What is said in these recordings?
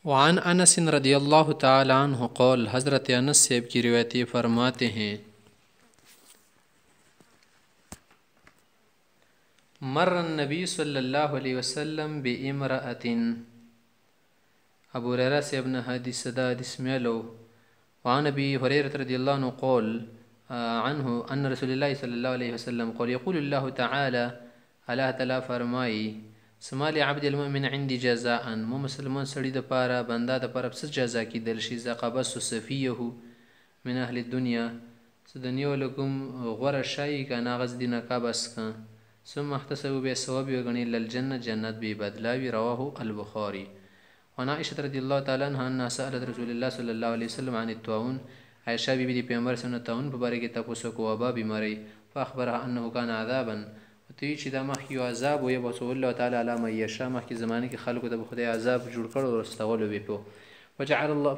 وعن انس رضی اللہ تعالی عنہ قول، حضرت انس صاحب کی روایت فرماتے ہیں مر النبی صلی اللہ علیہ وسلم بامرأة، ابو هريرة صاحب نے حدیث دا حدیث میلو. وعن ابي هريرة رضی اللہ عنہ قول عنه ان رسول الله صلی اللہ علیہ وسلم قول يقول الله تعالی، اللہ تعالی فرمائی سمال عبد المؤمن عندي جزاء، مو مسلمان سړي د پاره بنده د پاره څه جزا کیدل شي، زقبس صفيه من اهل الدنيا، سدنیو لکم غور شای کنا غز دینه قبس کا ثم احتسبوا بالثواب وغني للجنه، جنت به بدلاوی. رواه البخاري. وعن عائشة رضی الله تعالی عنها انها سألت رسول الله صلی الله علیه وسلم عن الطاعون، عائشہ بی بی دی پیغمبر صلی الله علیه وسلم طاعون په باره کې تاسو کو وبا بیماری، فاخبرها انه كان عذابا، وتوی چې دا مخ یو عذاب وي، بس الله تعالی علامه یشا مخ کی زمانه کې خلکو ته خدای عذاب جوړ کړو ورستول وی په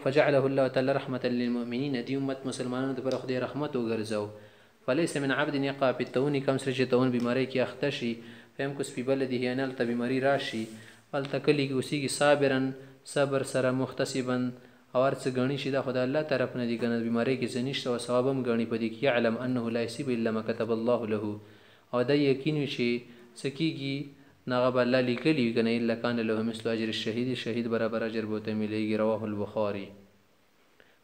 فجعله الله تعالی رحمتا للمؤمنین، دی امت مسلمانانو ته پر خدای رحمت وګرځاو. فليس من عبد يقع في التون، کم سره چې تون بیماری کې اخته شي، فهم کوس په بلده هیانل ته بیماری راشي، ول تکلی کې اوسېږي صابرن، صبر سره محتسبا، او هر څه غني شي دا خدای الله طرف نه دی کنه، بیماری کې زنيشته او ثواب هم غني پدې کې، علم انه لا يصيب الا ما كتب الله له، او دا یقین شي سکیږي نغه الله لیکلی کنه، الا کان له مثل اجر الشهید، شهید برابر اجر بوته مليږي. رواه البخاري.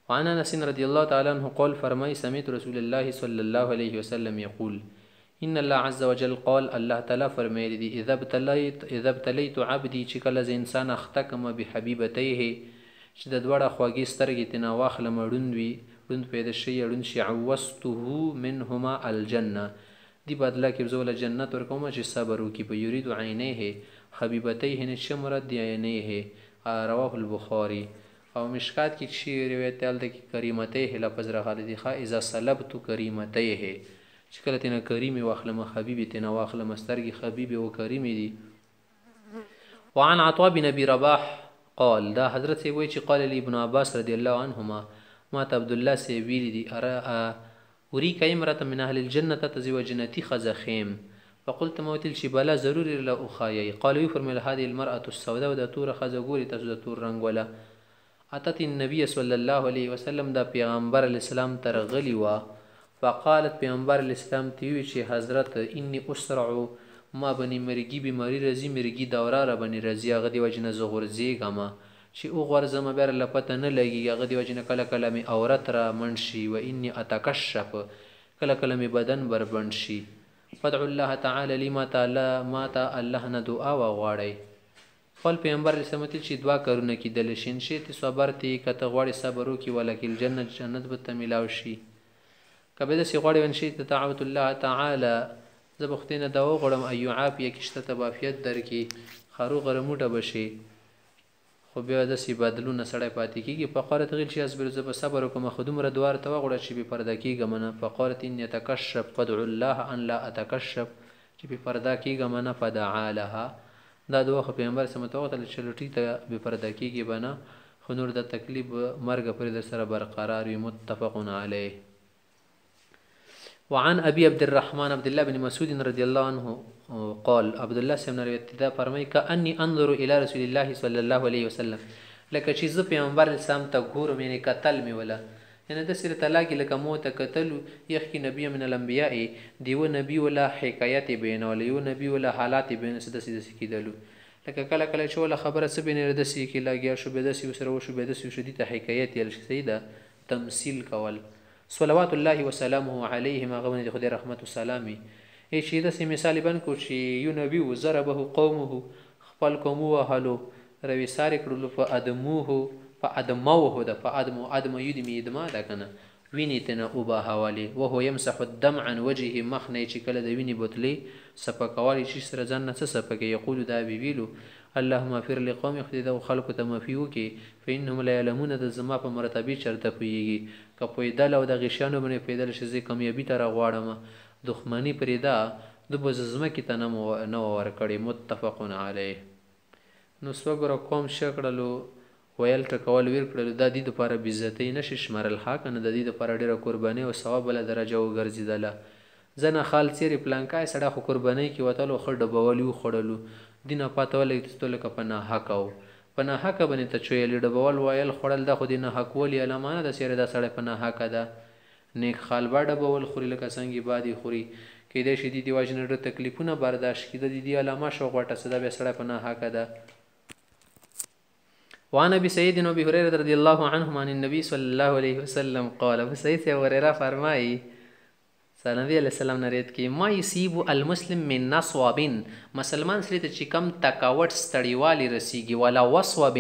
وعن انس رضی الله تعالی عنہ قول فرمای سمعت رسول الله صلی الله علیه وسلم یقول ان الله عز وجل قال، الله تعالی فرمایلی دی اذا ابتلیت عبدی، چې کله ز انسان اختکم بحبیبتیه، چې د دوړه خواږی سترګې تنا واخلم ړوند وي، ړوند پیدا شي ړوند شي، عوضته منهما الجنه، دی بدله کې زول جنت ورکوم چې صبر وکي په یرید عینیه حبیبتیه نشمرت دی عینیه. رواه البخاري. او مشکات کی شی روایت ال د کریمته لفظ راغلی دی خا اذا سلبت کریمته، چې کله تینا کریمی واخلم حبیبی تینا واخلم سترګي حبیبی او کریمی دی. وعن عطاء بن ابي رباح قال، دا حضرت سی وی چې قال لی ابن عباس رضی الله عنهما، ما ته عبد الله سی ویلی دی ارا اريك امرأة من اهل الجنه تزوج جنتي خزخيم، فقلت موتل شي بلا ضروري لا اخايي، قالوا يفرمل هذه المرأة السوداء ودا تور خزغوري تزو تور رنگ ولا اتت النبي صلى الله عليه وسلم، دا پیغمبر الاسلام ترغلی وا، فقالت پیغمبر الاسلام تیوی چې حضرت انی اسرع، ما بنی مرگی بیماری رزی مرگی دورا را بنی رزی، هغه دی وجنه زغورځیږم چې او غرزم بیر لپته نه لګي، هغه دی وجنه کله کله می عورت را منشي، و انی اتکشف، کله کله می بدن بر بنشي. فدعو الله تعالی لما تعالی ما تا الله نه دعا وغواړي. خپل پیغمبر اسلام ته چې دعا کارونه کیدل شین شي ته صبر ته کته غواړي صبر وکي، ولکه جنت جنت به تملاو شي. کبه د سی غواړي ونشي ته تعوذ الله تعالی زبختینه دوا غړم ایو عافیه کشته تبافیت درکې خارو غرموټه بشي، خو بیا د سی بدلونه سړی پاتې کیږي. فقرت غل شي اصبر زب صبر وکم خدوم را دوار ته غړ شي به پرده کیږي منه، فقرت ان يتکشف فدعو الله ان لا اتکشف، چې به پرده کیږي منه فدعا لها، دا دوه پیغمبر سمته وته چلوټی ته به پرده کیږي بنا، خو نور د تکلیف مرګ پر در سره برقرار وي. متفق علیه. وعن ابي عبد الرحمن عبد الله بن مسعود رضي الله عنه قال، عبد الله سمنا روایت ده فرمای کأني انظر الى رسول الله صلى الله عليه وسلم، لکه چې زه پیغمبر اسلام ته ګورم، یعنی قتل می ولا یعنی د سر طلاق لکه موت قتل یخ کی نبی من الانبیاء، دیو نبی ولا حکایت بین ولا یو نبی ولا حالات بین سد سد کیدلو، لکه کله کله چې ولا خبره سبینه ردسی کی لاګیا شو به دسی وسره وشو به دسی شدی ته حکایت یل سیده تمثيل کول. صلوات الله وسلامه علیه، ما غوونه خدای رحمت و سلامي ای شي د سی مثال بن کو چې یو نبی وزربه قومه، خپل قوم وهلو روي سار کړلو، فادموه د ادم یدمی ادما دا کنه ویني تنه او به حواله، وهو يمسح الدم عن وجهه، مخنه چې کله د ویني بوتلی سپکوالی شي سره ځان نه سپکه، یقول دا ویلو اللهم اغفر لقوم خدای د خلق ته مفیو کې، فانهم لا يعلمون د زما په مرتبه چرته پیږي، کپویدل او د غشانو باندې پیدل شي کامیابی تر غواړم، دښمنی پرېدا د بززمه کې تنه نو ور کړی. متفق علیه. نو سوګره قوم شکړلو ویل ټکول ویر کړل، د دې لپاره بیزتی نشي شمارل حق نه، د دې لپاره ډیره قرباني او ثواب ول درجه وګرځیدله. زنه خال سری پلانکای سړه خو قرباني کې وتلو خړ ډبولیو خړلو دینه پاتول کېستل کپنه حق او په ناحقه باندې ته چویلې ډبول ویل خوړل دا خو د ناحقولي علامه نه ده چېرې دا سړی په ناحقه ده نیک خالبه ډبول خوري لکه څنګه بادي خوري کیدای شي د دې وجې نه ډېر تکلیفونه برداشت کړي د دې علامه شو غوټه څه ده بیا سړی په ناحقه ده. وعن ابي سعيد وابي هريره رضي الله عنهما عن النبي صلى الله عليه وسلم قال ابو سعيد سے هريره فرمائی نبی علیہ السلام نه روایت کی ما یصيب المسلم من نصواب مسلمان سړي ته چې کم تکاوت ستړیوالی رسیږي ولا وصواب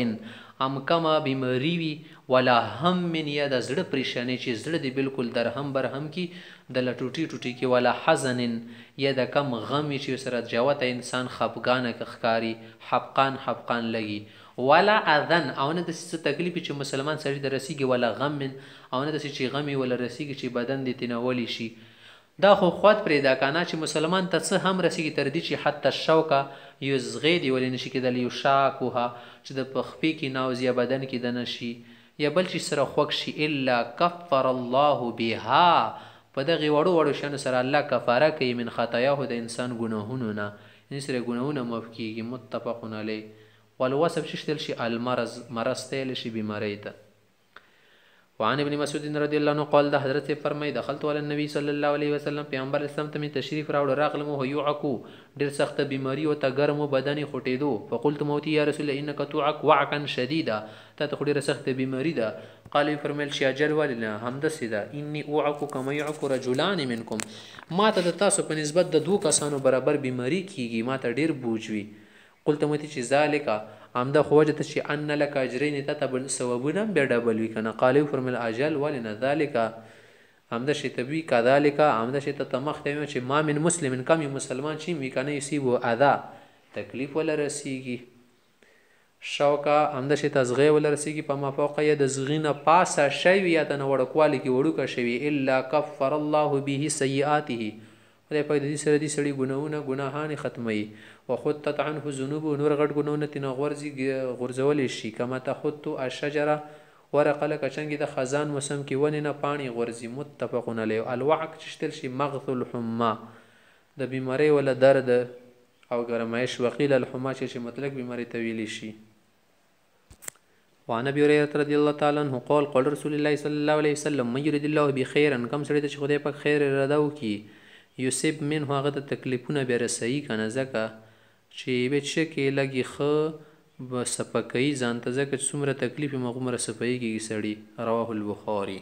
ام کما بیماری وي ولا هم من یا د زړه پریشانی چې زړه دی بالکل درهم برهم کی د لټوټي ټوټي کی ولا حزن یا د کم غم چې سره جوته انسان خفګان ښکاری حبقان لګي ولا اذن او نه د څه تکلیف چې مسلمان سړي د رسیږي ولا غم من او نه د څه چې غمي ولا رسیږي چې بدن دې تنولی شي دا خو خود پرې دا کنه چې مسلمان ته څه هم رسیږي تر دې چې حتی الشوکه یزغی دی ولې نشي کېدل یو شاکوها چې د پخپې کې ناوز یا بدن کې د نشي یا بل چې سره خوښ شي الا کفر الله بها په دغه وړو شانو سره الله کفاره کوي من خطایاه د انسان ګناهونو نه یعنې سره ګناهونه معاف کېږي. متفق علیه. والوصف چې شتل شي مرض تیل شي بیماری ته. وعن ابن مسعود رضی الله عنه قال ده حضرت فرمای دخلت علی النبي صلی الله علیه وسلم پیغمبر اسلام ته می تشریف راوړ راغلم هو یعکو ډیر سخت بیماری او ته ګرم بدن خټېدو فقلت موتی یا رسول الله انک تعک وعکا شدیدا ته ډیر سخت بیماری ده قال فرمایل شي اجل ولنا همدسې ده انی اعک کما یعک رجلان منکم ما ته د تاسو په نسبت د دوه کسانو برابر بیماری کیږي ما ته ډیر بوجوي قلت موتی چې ذالک امده خو وجه ته چې ان لك اجرین ته تبل ثوابونه بیا ډبل وی کنه قالو فرمل اجل ولنا ذالک امده شي تبي كذلك امده شي تمخ ته چې ما من مسلم کم مسلمان شي وی کنه یصيبو اذى تکلیف ولا رسیږي شوکا امده شي تزغی ولا رسیږي په ما فوق ید زغینه پاسه شی یا ته وړ کوالی کې وړو کا شوی الا كفر الله به سیئاته خدای په دې سره دې سړي ګناهان ختمي وخطت عنه ذنوب نور غټ ګناهونه تنه غورځول شي کما تخط الشجره ورقه لك څنګه د خزان موسم کې ونه نه پانی غورځي. متفقون علیه. الوعک چشتل شي مغث الحمى د بیماری ولا درد او ګرمایش وقیل الحمى چې مطلق بیماری طویل شي. وعن ابي هريره رضي الله تعالى عنه قال قال رسول الله صلى الله عليه وسلم من يريد الله بخيرا کم سړي ته خدای پاک خیر اراده وکي یوسف من هغه د تکلیفونه به رسېږي کنه ځکه چې به چې لګي خو سپکې ځان ته ځکه څومره تکلیف مغمره سپېږي سړي. رواه البخاري.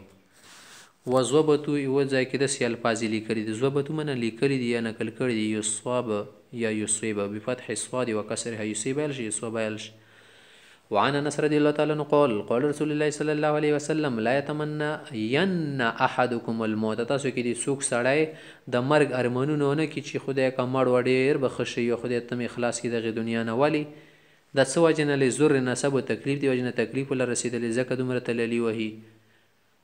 وضبطو یو ځای کې د سیال فاضل لیکلي د ضبطو من لیکلي دی یا نقل کړی دی یصاب یا یصيب بفتح الصاد وكسرها يصيب الش يصاب الش. وعن انس رضي الله تعالى عنه قال قال رسول الله صلى الله عليه وسلم لا يتمنى ين احدكم الموت تاسو کې دي څوک سړی د مرګ ارمانونه نه کی چې خدای کا مړ وړیر بخښي او خدای ته اخلاص کی دغه دنیا نه والی د څه وجنه له زور نسب او تکلیف دی وجنه تکلیف ول رسیدلې زکه دومره تللی وهي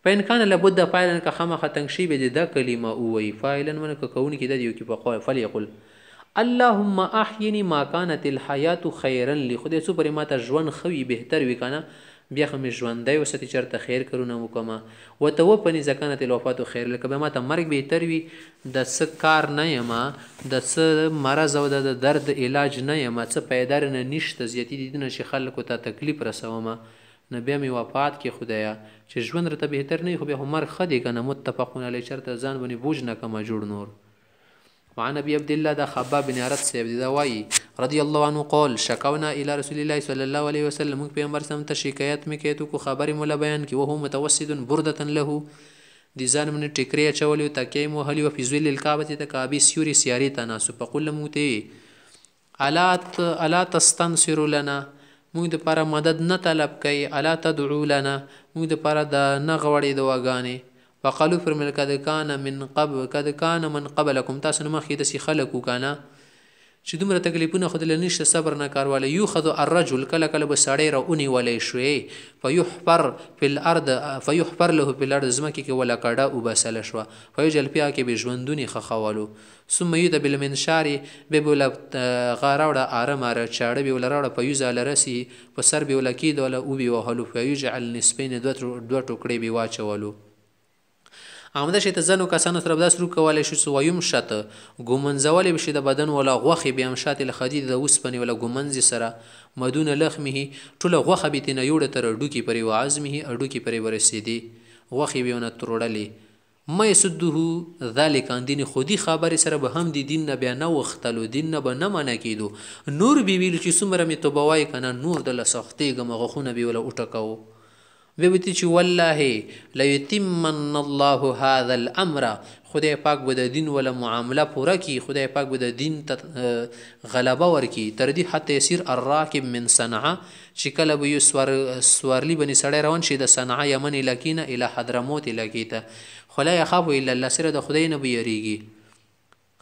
پاین کان لابد فاعلا که خمخ تنشی به د کلمه او وی فاعلا من که کون کی د یو کی په قول فلیقل اللهم احيني ما كانت الحياه خيرا لي خدای څو پر ماته ژوند خوي بهتر وی کنه بیا خو می ژوندای وستی چرته خیر کرونه وکما وتوفني زکانت الوفات خیر لکه به ماته مرګ بهتر وی د څه کار نه یما د څه مرض او د درد علاج نه یما څه پیدا نه نشته زیاتی دي نه شي خلکو ته تکلیف رسومه نبی می وفات کې خدایا چې ژوند رته بهتر نه خو به عمر خدي کنه. متفقون علی چرته ځان ونی بوج نه کما جوړ نور. وعن ابي عبد الله ده خباب بن عرد سيب دواي رضي الله عنه قال شكونا الى رسول الله صلى الله عليه وسلم پیغمبر سم ته شکایت میکېتو کو خبر مولا بیان کی وهو متوسد برده له دي ځان من ټکری چولیو تکي مو هلي في ذل الكعبه تکابي سوري سياري تناسب فقل موتي الا تستنصر لنا موږ د لپاره مدد نه طلب کوي الا تدعو لنا موږ د لپاره د نه غوړې دواګانې فقالو فرمل قد كان من قبلكم تاسو نه مخې د سي خلقو کنه چې دومره تکلیفونه خود له نشه صبر نه کارواله یو خذ الرجل کله کله به سړی راونی ولې شوي فيحفر له في الارض زمکه کې ولا کډه او بسل شو فيجل پیا کې به ژوندونی خخوالو ثم يد بالمنشار به بولا غاراوړه ارماره چاړه به ولراوړه پيوزه لرسي په سر به ولکید ولا او به وهلو فيجعل نسبين دوه ټوکړي به واچولو همدا شی ته ځنو کسانو سره به دا سلوک کولی شي چې ویمشط ګومنځولی به شي د بدن ولا غوښې بیمشط الخدید د اوسپنې ولا ګومنځ سره مدون لخمه ټوله غوښه به ترې نه یوړه تر هډوکي پورې وعظمه هډوکي پورې ورسېدې غوښې به یې ونه تروړلې ما یصده ذلک عن دین خودي خبرې سره به هم د دین نه بیا نه وختلو دین نه به نه منع کېدو نور به ویلو چې څومره مې توبه وایي که نه نور دله سختېږم غوښونه به وله وټکوو بیا به چې والله لیتمن الله هذا الامر خدای پاک به د دین ولا معامله پوره کی خدای پاک به د دین غلبه ورکی تر دې حتی يسير الراكب من صنعاء چې کله به یو سوارلی بني سړی روان شي د صنعاء یمن علاقې نه الی حضرموت علاقې ته خو لا یخاف الا الله سره د خدای نه بیریږي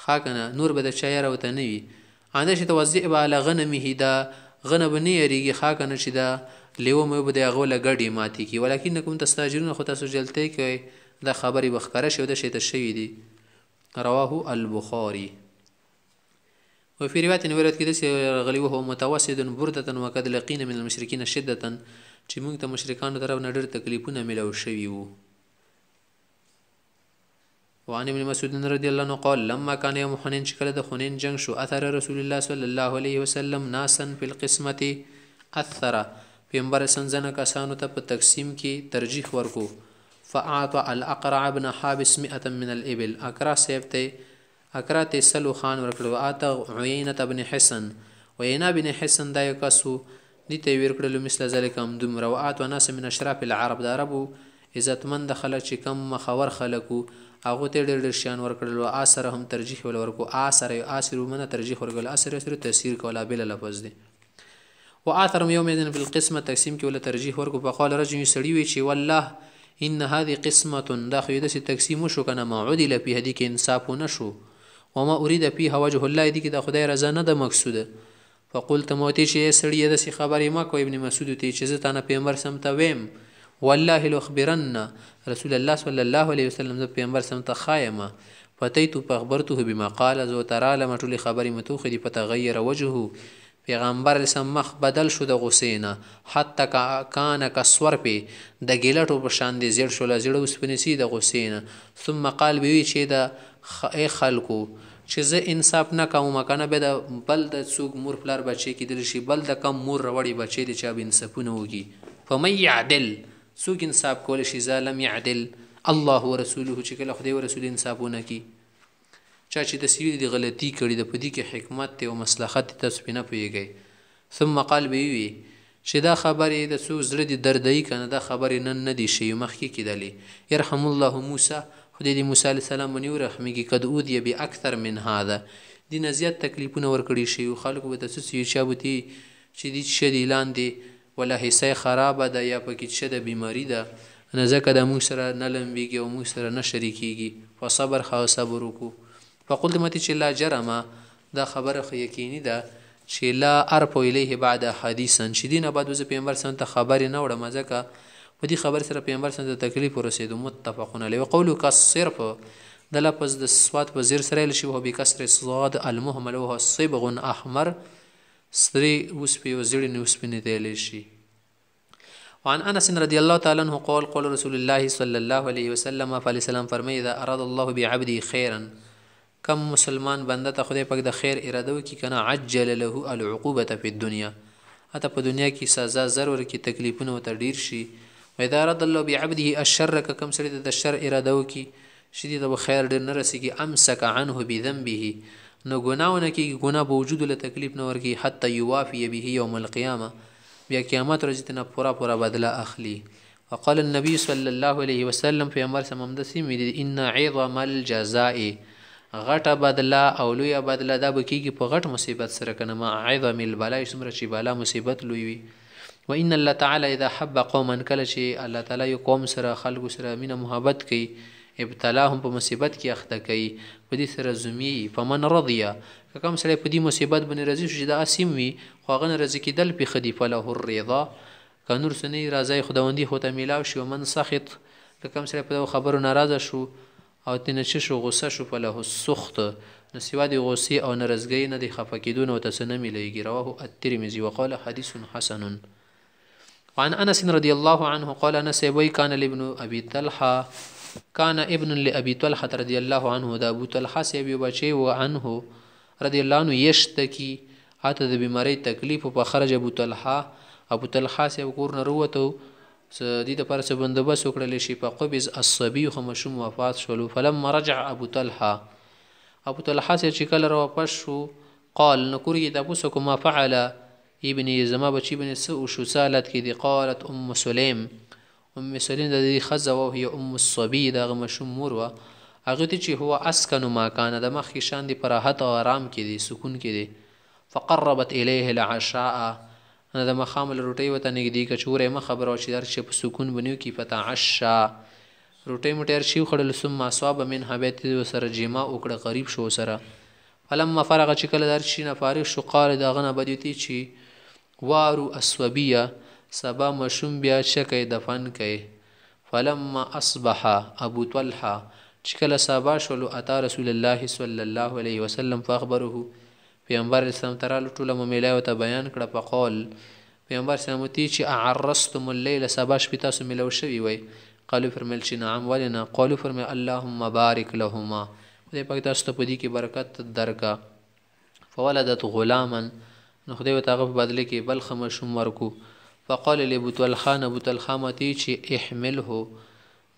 ښه که نه نور به د چا یاره ورته نه وي انده چې توزع به علی غنمه د غنه به نه یریږي ښه که نه چې د لیوه مې به د هغه له ګډې ماتې کړي ولکنکم تستاجرون خو تاسو جلتی کوئ دا خبرې به ښکاره شي او دا شی ته شوي دي رواه البخاري وفي رواية ورد کې داسې راغلي وهو متوسد بردة وقد لقينا من المشركين شدة چې موږ ته مشرکانو طرف نه ډېر تکلیفونه میلاو شوي وو وعن ابن مسعود رضي الله عنه قال لما كان يوم حنين چې کله د حنين جنگ شو اثر رسول الله صلى الله عليه وسلم ناسا في القسمة اثر پیغمبر سنځنه کسانو ته په تقسیم کې ترجیح ورکو فاعطى الاقرع بن حابس 100 من الابل اقرع صاحب ته اقرع ته سلو خان ورکړو اته عینه بن حسن وینا بن حسن دا یو کسو دي ته ورکړلو مثل ذلك هم دومره واعطى ناس من اشراف العرب د عربو عزتمند خلک چې کم مخور خلکو هغه ته ډېر شان ورکړلو اثر هم ترجیح ورکو اثر منه ترجیح ورکول اثر تفسیر کولا بل لفظ دی واثر يومئذ في القسمه تقسیم کې ولا ترجیح ورکو فقال رجل سړی وی چې والله ان هذه قسمه دا خو دې تقسیم شو کنه ما عدل په هدي کې انصاف نشو وما اريد فيها وجه الله دې کې د خدای رضا نه د مقصوده فقلت موتي چې سړی دې خبرې ما کو ابن مسعود ته چې زه تانه پیغمبر سم ته ویم والله لو خبرن رسول الله صلى الله عليه وسلم د پیغمبر سم ته خایمه فتیت فخبرته بما قال زو ترى لما ټول خبرې متوخ دي فتغير وجهه پیغمبر سم مخ بدل شو د غسینه حتی کان کسور په د ګیلټو په شان دي زیړ شو لزړه وسپنسی د غسینه ثم قال بي چې د خلکو چې زه انصاف نه کوم کنه به د بل د څوک مور پلار بچي کېدل شي بل د کم مور وړي بچي دي چې به انصافونه وږي فمن يعدل څوک انصاف کول شي ظالم يعدل الله ورسوله چې کله خدای او رسول انصافونه کوي چا چې د سوي د غلطي کړي د پدې کې حکمت او مصلحت تاسو نه پیږي ثم قال به وي چې دا خبرې د څو زړه د دردای کنه دا خبرې نن نه دي شي مخکې کېدلې يرحم الله موسی خدای دې موسی عليه السلام باندې رحمېږي قد اودي باکثر من هذا دي نزيات تکلیفونه ورکړي شي او خلکو به تاسو یې چابوتي چې دې شدي لاندې ولا حصہ خراب ده یا پکې شده بیماری ده نه ځکه د موږ سره نه لمبيږي او موږ سره نه شریکيږي فصبر خو صبر وکړو فقلت متي چې لا جرم دا خبره خو یقیني ده چې لا ارفو الیه بعد حدیثا چې دینه بعد وز پیغمبر سره ته خبر نه وړه مزه په دې خبر سره پیغمبر سره تکلیف ورسېدو متفقون علیه وقولو کصرف د لفظ د صوت په زیر سره لشي او بکسر الصاد المهمل وهو صبغ احمر سری وسپی وزړی نه وسپنه دی لشي وعن انس رضی الله تعالی عنہ قال رسول الله صلی الله علیه وسلم علیه السلام فرمایي اذا اراد الله بعبده خيرا کم مسلمان بنده ته خدای پاک د خیر اراده وکي کنه عجل له العقوبه فی الدنيا اته په دنیا کې سزا ضرور کې تکلیفونه وته ډیر شي و اذا اراد الله بعبده الشر کم سره د شر اراده وکي شدید به خیر ډیر نه رسیږي امسک عنه بذنبه نو ګناونه کې ګناه به وجود له تکلیف نه ورکی حتی یوافی به یوم القیامه بیا قیامت ورځ ته پورا بدله اخلي وقال النبي صلى الله عليه وسلم في امر سمم دسي ان عظم الجزاء غټه بدله او لویه بدله دا به کېږي په غټ مصیبت سره کنه ما عظم البلاء څومره چې بالا مصیبت لوی وي وان الله تعالی اذا حب قوما کله چې الله تعالی یو قوم سره خلکو سره مینه محبت کوي ابتلاهم په مصیبت کې اخته کوي په دې سره زمي فمن رضي کوم سره په دې مصیبت باندې راضي شي دا اسیم وي خو هغه رضی کېدل په خدي فله الرضا کنور سنی راضي خداوندی خو ته میلاو شي ومن سخط کوم سره په خبرو ناراضه شو او تنه چې شو غصه شو په له سخت نسوا دی غصه او نرزګي نه دی خفه کیدون او تسنه مليږي رواه الترمذي وقال حديث حسن وعن انس رضي الله عنه قال انس وي كان لابن ابي طلحه کان ابن لابي طلحه رضی الله عنه د ابو طلحه سی یو بچی و عنه رضی الله عنه یشتکی اته د بیماری تکلیف په خرج ابو طلحه سی کور نه وروته دې د پر څه بندوبست وکړل شي په قبض الصبي خو مشوم وفات شول. فلما رجع ابو طلحه سی چې کله را واپس شو قال نکوري د ابو سکو ما فعل ابن زما بچی بن سو شو سالت کې دی. قالت ام سلیم د دې خزه او هي ام الصبي د مشوم مور وا هغه ته چې هو اسکن ما کان د مخ شان دی پر راحت او آرام کې دی سکون کې دی. فقربت الیه العشاء د مخامل روټي وته نګدي کچوره ما خبره چې در چې په سکون بنیو کې فتعشا روټي مټر شي خړل ثم اصاب منها بیت سره جما وکړه قریب شو سره. فلما فرغ چې کله در شي نه فارغ شو قال دا غنه بدیتی چې وارو اسوبیه سبا مشوم بیا شکه دفن کئ. فلما اصبح ابو طلحه چې کله سبا شولو اتا رسول الله صلی الله علیه وسلم فاخبره پیغمبر اسلام تعالی ټوله ممیلا وته بیان کړه. په قول پیغمبر اسلام تی چې اعرستم الليل سبا شپه تاسو ملو شوی وای. قالو فرمل چې نعم ولنا. قالو فرمل اللهم بارک لهما خدای پاک تاسو ته پدې کې برکت درکا. فولدت غلاما نو خدای وته په بدله کې بل خمشوم ورکو. فقال لابو طلحه متی چې احمله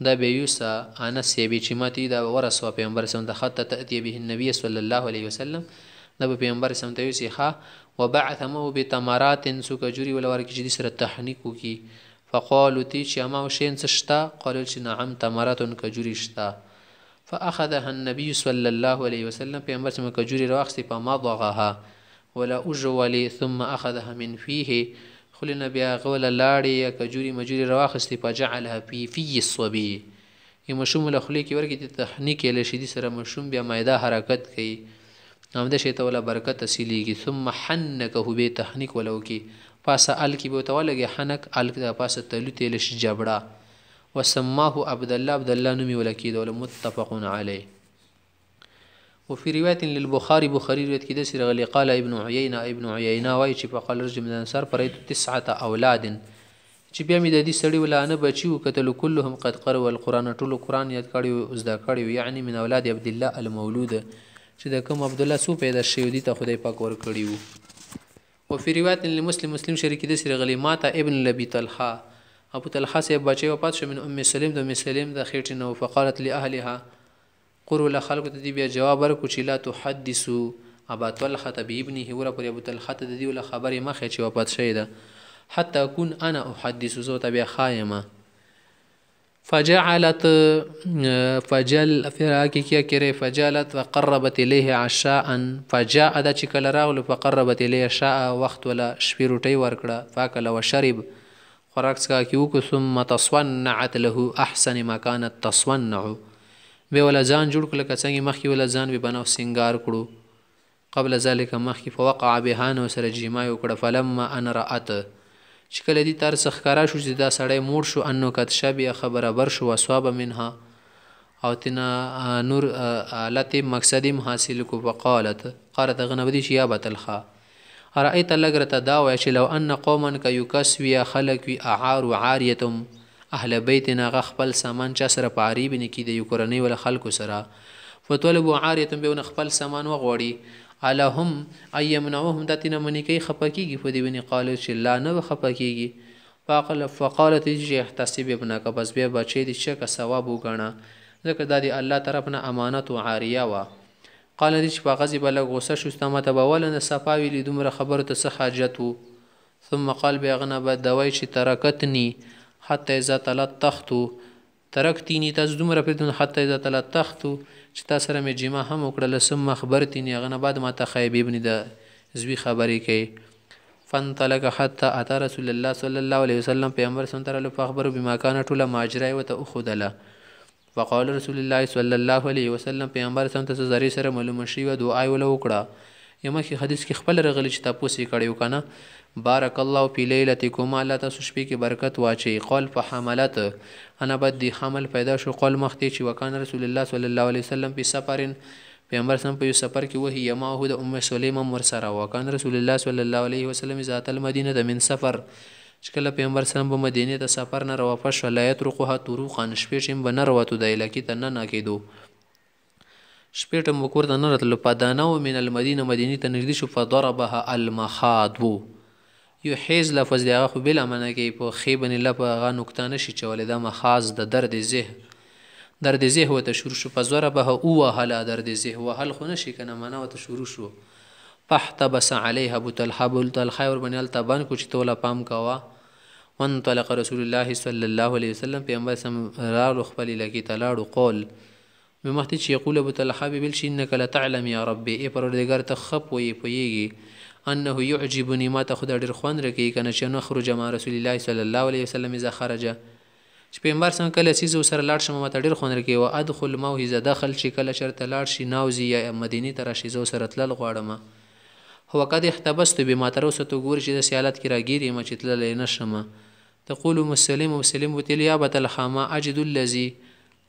دا بیوسا انس یبی چې متی دا ورسو پیغمبر اسلام د خط تاتي به النبي صلی الله علیه وسلم د پیغمبر اسلام ته وسی ها وبعثمه بتمرات سکجوري ولا ورکی چې سره تحنیک کی. فقالوا تی چې ما شین سشتا قالوا چې نعم تمرات کجوري شتا. فاخذها النبي صلى الله عليه وسلم پیغمبر اسلام کجوري راخسي په مضغها ولا اجولي ثم اخذها من فيه خلنا بیا غول لاړې کجوري مجوري راخسي په جعلها في الصبي ی مشوم له خلی کې ورګي د تحنیک له شدي سره مشوم بیا مایده حرکت کوي نامده شی ته ولا برکت اصليږي. ثم حنکه به تحنیک ولو کې پاسه ال کې به تولګي حنک ال کې پاسه تلوت له شي جبړه وسماه عبد الله نومي ولکې دول متفق علیه. وفي روايه للبخاري بخاري روایت کې د سره غلی قال ابن عيينه وايي چې په قال رجل من انصار پرېت 9 اولاد چې بیا مې د دې سړی ولانه بچیو کتل كلهم قد قرأوا القرآن ټول قرآن یاد کړي او زده کړي یعنی من اولاد عبد الله المولود چې د کوم عبد الله سو پیدا شوی دی ته خدای پاک ور کړی وو. وفي روايه لمسلم شریک د سره غلی ماته ابن لبي طلحه ابو طلحه سه بچي وفات شو من ام سلیم د ام سلیم د خېټ نو. فقالت لاهلها قروا لخلق ته بیا جواب ورکو چې لا تحدثوا ابا طلحه بابنه ور پر ابو طلحه ته دی ول خبره مخه چې وفات شوی ده حتى اكون انا احدث زوت بیا خایمه. فجعلت فجل فراکی کیا کرے فجلت وقربت الیه عشاء فجاء د چکل راغلو فقربت الیه عشاء وخت ولا شپې روټي ورکړه فاکل وشرب خوراک څکا کیو ثم تصنعت له احسن ما كانت تصنع به ولا ځان جوړ کړل کڅنګ مخکي ولا ځان به بنو سنگار کړو قبل ذلك مخکي فوقع بها نو سره جما یو کړه. فلما ان رات چې کله دې تر سخکارا شو چې دا سړی موړ شو انو کت شبیه خبره بر شو وسواب منها او تنا نور الته مقصدیم حاصل کو. فقالت غنبدي شیا بتلخا ارایت لغرت داوی چې لو ان قوما کیکسوی خلق وی اعار عاریتم اهل بیتنا غخپل سامان چا سره پاری بنی کی د یوکرنی ول خلق سره فطلبوا عاریتم به خپل سامان وغوړي علهم ايمنعهم دتنا منی کی خپکیږي په دی ونی قالو چې لا نه خپکیږي. فقالت جی احتسب ابنک بس بیا بچی دي شک ثواب وګڼه ځکه د الله طرف نه امانت او عاریه وا. قال دې چې په غضب له غوسه شو استمته بولنه صفاوی لیدومره خبره ته څه حاجت وو. ثم قال بیاغنه بعد دوای چې ترکتنی حتی اذا تلطخت ترکتینی تاسو دومره پردون حتی اذا تلطخت چې تاسو سره مې جما هم وکړل. ثم خبرتنی غنه بعد ما ته خیب ابن د زوی خبرې کوي. فانطلق حتى اتى رسول الله صلى الله عليه وسلم پیغمبر صلی الله علیه وسلم فخبر بما كان طول ماجرا وته اخذله. فقال رسول الله صلى الله عليه وسلم پیغمبر صلی الله علیه وسلم سره معلوم شي و دعا ول وکړه. یمه حدیث کې خپل رغلی چې تاسو یې کړیو کنه بارک الله فی لیلتکم الله تاسو شپې کې برکت واچي. قال فحملت انا بدی حمل پیدا شو. قال مختی چې وکانه رسول الله صلی الله علیه وسلم په سفرن پیغمبر سم په سفر کې وਹੀ یما هو د ام سلیم مر سره وکانه رسول الله صلی الله علیه وسلم ذات المدینه د من سفر چې کله پیغمبر سلام به مدینې ته سفر نه راواپس شو لا یطرقها طرقا شپې ټیم به نه راوتو د علاقې ته نه کېدو شپې ټیم به کور ته نه راتلو فدنوا من المدینه مدینې ته نږدې شو فضربها المخاض یو حیز لفظ دی هغه خو بلا معنی کوي په ښې باندې لپه هغه نکته نشي چولی دا مخاض د درد زه ورته شروع شو فضربها ووهله درد زه وهل خو نشي که نه معنا ورته شروع شو فاحتبس علیها ابو طلحه ورباندې هلته بند کړو چې ته وله پام کوه وانطلق رسول الله صلی الله علیه وسلم پیغمبر سم راغلو خپل علاقې ته لاړو قول مې مخکې چې یقول ابو طلحه ببل شي انک لتعلم یا ربي ای پروردګار ته ښه پوهیږي انه يعجبني ما ته خو دا ډېر خوند راکوي که نه چې نخرج مع رسول الله صلی الله علیه وسلم اذا خرج چې پیغمبر څنګه کله سیزه ورسره لاړ شم ما ته ډېر خوند راکوي و ادخل معه اذا دخل چې کله چېرته لاړ شي ناوځي یا مدینې ته راشي زه ورسره تلل غواړم هو قد احتبست بما تر اوسه ته ګورې چې داسې حالت کې راګیر یم چې تللی نه شم تقول مسلم وتل یا ابا طلحه ما اجد الذي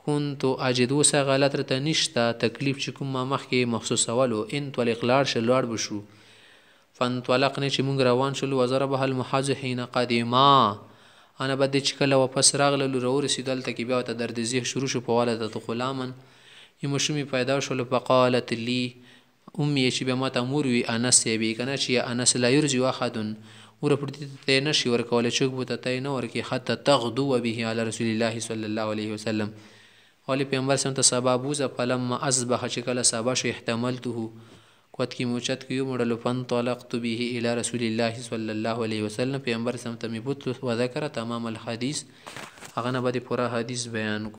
كنت اجد اوس هغه حالت راته نشته تکلیف چې کوم ما مخکې محسوسولو انطلق لاړ شه لاړ به شو فانطلقنا چې مونږ روان شولو وضربها المحاذ حين قدما انا بعد چې کله واپس راغللو راورسېدو هلته کې بیا ورته درد ذهن شروع شو په ولدت غلاما یو ماشومې پیدا شولو فقالت لي امي چې بیا ماته مور وي انس یې که نه چې انس لا یرجو احد وره پر دې ته نشي ورکولی څوک به ته تی نه ورکړي حتی تغدو به علی رسول الله صلی الله علیه وسلم ولی پیغمبر سم ته سبا بوزه فلما اصبح چې کله سبا شو احتملته قوت کې موچت کې یو مړلو فانطلقت به الى رسول الله صلی الله علیه وسلم پیغمبر سم ته مې بوتلو وذکر تمام الحدیث هغه نه به د پوره حدیث بیان